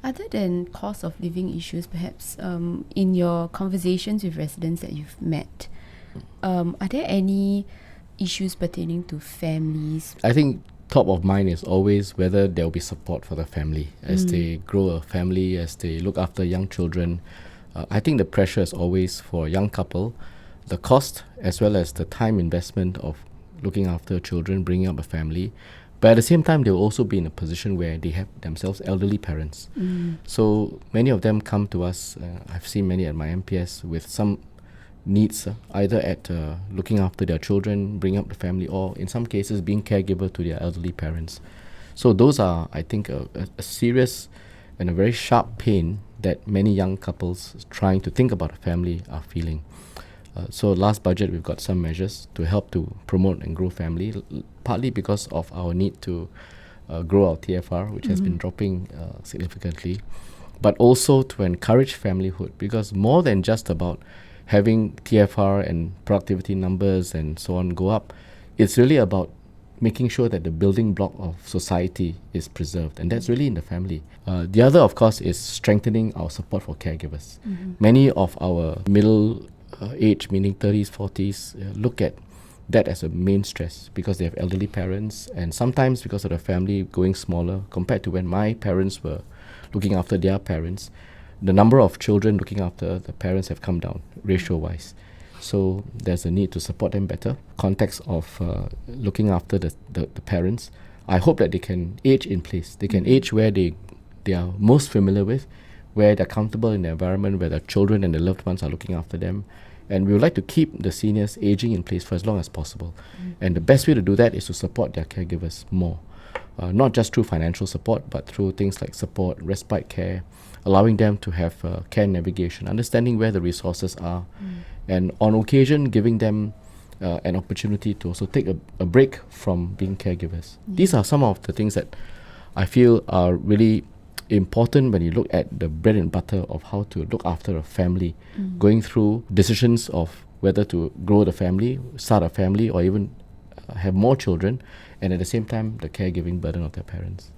Other than cost of living issues, perhaps in your conversations with residents that you've met, are there any issues pertaining to families? I think top of mind is always whether there will be support for the family as they grow a family, as they look after young children. I think the pressure is always for a young couple, the cost as well as the time investment of looking after children, bringing up a family. But at the same time, they will also be in a position where they have themselves elderly parents. So many of them come to us. I've seen many at my MPS with some needs, either at looking after their children, bringing up the family, or in some cases being caregiver to their elderly parents. So those are, I think, a serious and a very sharp pain that many young couples trying to think about a family are feeling. So last budget, we've got some measures to help to promote and grow family, partly because of our need to grow our TFR, which has been dropping significantly, but also to encourage familyhood, because more than just about having TFR and productivity numbers and so on go up, it's really about making sure that the building block of society is preserved, and that's really in the family. The other, of course, is strengthening our support for caregivers. Many of our middle age, meaning 30s, 40s, look at that as a main stress because they have elderly parents, and sometimes because of the family going smaller compared to when my parents were looking after their parents, the number of children looking after the parents have come down ratio-wise. So there's a need to support them better. Context of looking after the parents, I hope that they can age in place. They can age where they are most familiar with, where they're comfortable in the environment, where their children and their loved ones are looking after them. And we would like to keep the seniors aging in place for as long as possible. And the best way to do that is to support their caregivers more. Not just through financial support, but through things like support, respite care, allowing them to have care navigation, understanding where the resources are, and on occasion giving them an opportunity to also take a break from being caregivers. These are some of the things that I feel are really important when you look at the bread and butter of how to look after a family, going through decisions of whether to grow the family, start a family, or even have more children, and at the same time the caregiving burden of their parents.